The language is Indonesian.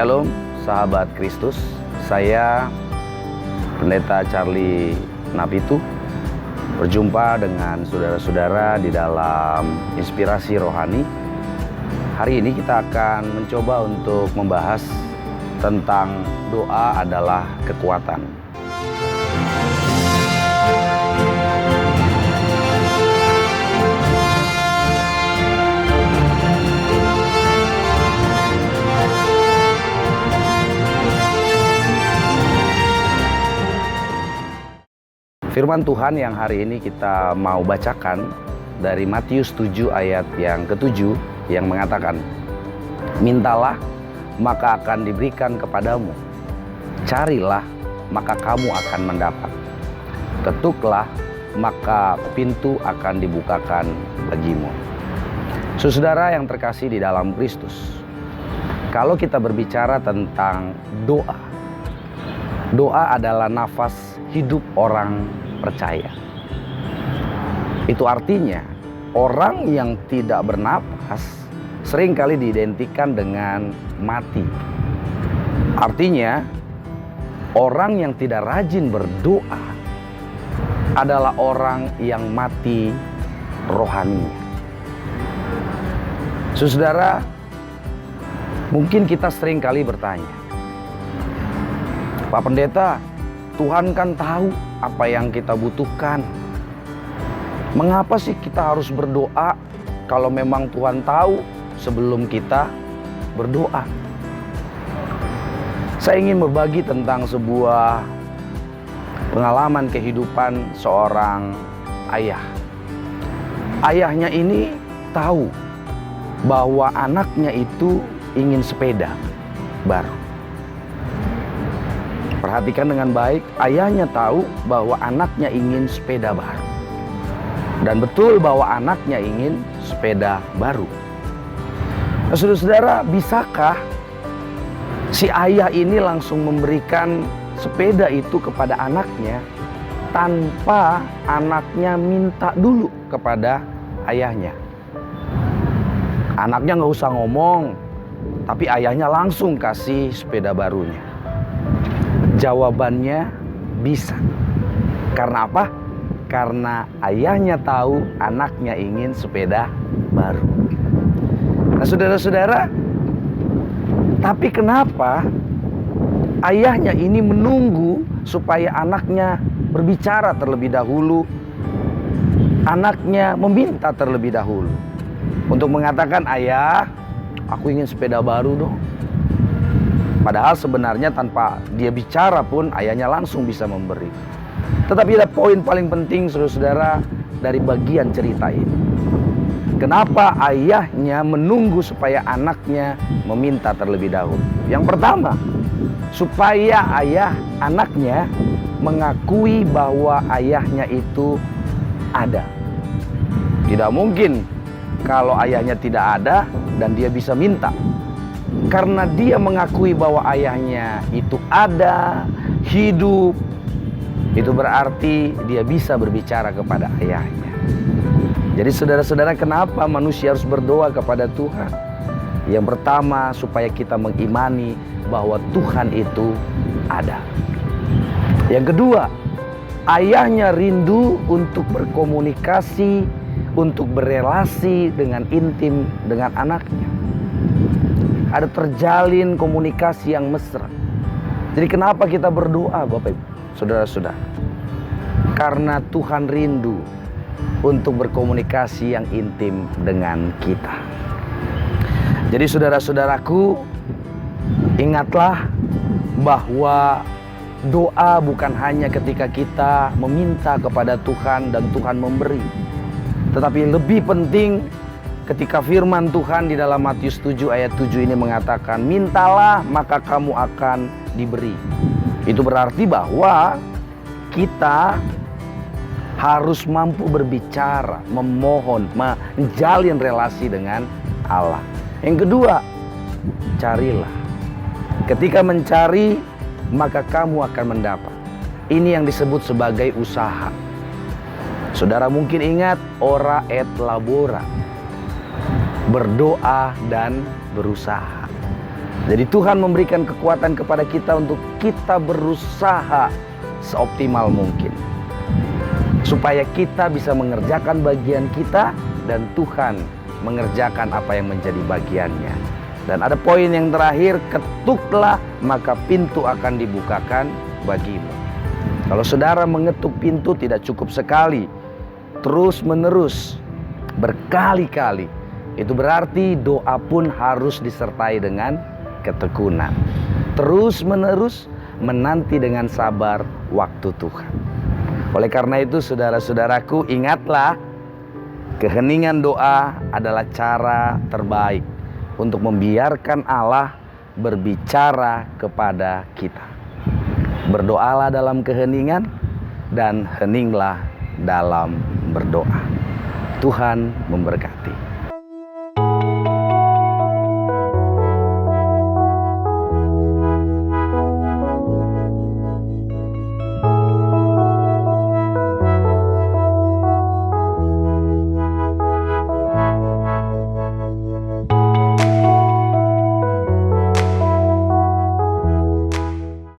Shalom sahabat Kristus, saya Pendeta Charlie Napitu berjumpa dengan saudara-saudara di dalam Inspirasi Rohani. Hari ini kita akan mencoba untuk membahas tentang doa adalah kekuatan. Firman Tuhan yang hari ini kita mau bacakan dari Matius 7 ayat yang ke-7 yang mengatakan, "Mintalah, maka akan diberikan kepadamu. Carilah, maka kamu akan mendapat. Ketuklah, maka pintu akan dibukakan bagimu." Saudara yang terkasih di dalam Kristus, kalau kita berbicara tentang doa, doa adalah nafas hidup orang percaya. Itu artinya orang yang tidak bernapas seringkali diidentikan dengan mati. Artinya orang yang tidak rajin berdoa adalah orang yang mati rohaninya. Saudara, mungkin kita seringkali bertanya, "Pak Pendeta, Tuhan kan tahu apa yang kita butuhkan. Mengapa sih kita harus berdoa kalau memang Tuhan tahu sebelum kita berdoa?" Saya ingin berbagi tentang sebuah pengalaman kehidupan seorang ayah. Ayahnya ini tahu bahwa anaknya itu ingin sepeda baru. Perhatikan dengan baik, ayahnya tahu bahwa anaknya ingin sepeda baru. Dan betul bahwa anaknya ingin sepeda baru. Nah, saudara-saudara, bisakah si ayah ini langsung memberikan sepeda itu kepada anaknya tanpa anaknya minta dulu kepada ayahnya? Anaknya nggak usah ngomong, tapi ayahnya langsung kasih sepeda barunya. Jawabannya bisa. Karena apa? Karena ayahnya tahu anaknya ingin sepeda baru. Nah, saudara-saudara, tapi kenapa ayahnya ini menunggu supaya anaknya berbicara terlebih dahulu? Anaknya meminta terlebih dahulu untuk mengatakan, "Ayah, aku ingin sepeda baru dong." Padahal sebenarnya tanpa dia bicara pun ayahnya langsung bisa memberi. Tetapi ada poin paling penting saudara-saudara dari bagian cerita ini. Kenapa ayahnya menunggu supaya anaknya meminta terlebih dahulu? Yang pertama, supaya anaknya mengakui bahwa ayahnya itu ada. Tidak mungkin kalau ayahnya tidak ada dan dia bisa minta. Karena dia mengakui bahwa ayahnya itu ada, hidup, itu berarti dia bisa berbicara kepada ayahnya. Jadi saudara-saudara, kenapa manusia harus berdoa kepada Tuhan? Yang pertama, supaya kita mengimani bahwa Tuhan itu ada. Yang kedua, ayahnya rindu untuk berkomunikasi, untuk berelasi dengan intim dengan anaknya. Ada terjalin komunikasi yang mesra. Jadi kenapa kita berdoa, Bapak Ibu, saudara-saudara? Karena Tuhan rindu untuk berkomunikasi yang intim dengan kita. Jadi saudara-saudaraku, ingatlah bahwa doa bukan hanya ketika kita meminta kepada Tuhan dan Tuhan memberi. Tetapi lebih penting ketika firman Tuhan di dalam Matius 7 ayat 7 ini mengatakan, "Mintalah, maka kamu akan diberi." Itu berarti bahwa kita harus mampu berbicara, memohon, menjalin relasi dengan Allah. Yang kedua, carilah. Ketika mencari, maka kamu akan mendapat. Ini yang disebut sebagai usaha. Saudara mungkin ingat ora et labora, berdoa dan berusaha. Jadi Tuhan memberikan kekuatan kepada kita untuk kita berusaha seoptimal mungkin, supaya kita bisa mengerjakan bagian kita dan Tuhan mengerjakan apa yang menjadi bagiannya. Dan ada poin yang terakhir, ketuklah maka pintu akan dibukakan bagimu. Kalau saudara mengetuk pintu tidak cukup sekali, terus menerus, berkali-kali, itu berarti doa pun harus disertai dengan ketekunan. Terus menerus menanti dengan sabar waktu Tuhan. Oleh karena itu saudara-saudaraku, ingatlah, keheningan doa adalah cara terbaik untuk membiarkan Allah berbicara kepada kita. Berdoalah dalam keheningan dan heninglah dalam berdoa. Tuhan memberkati.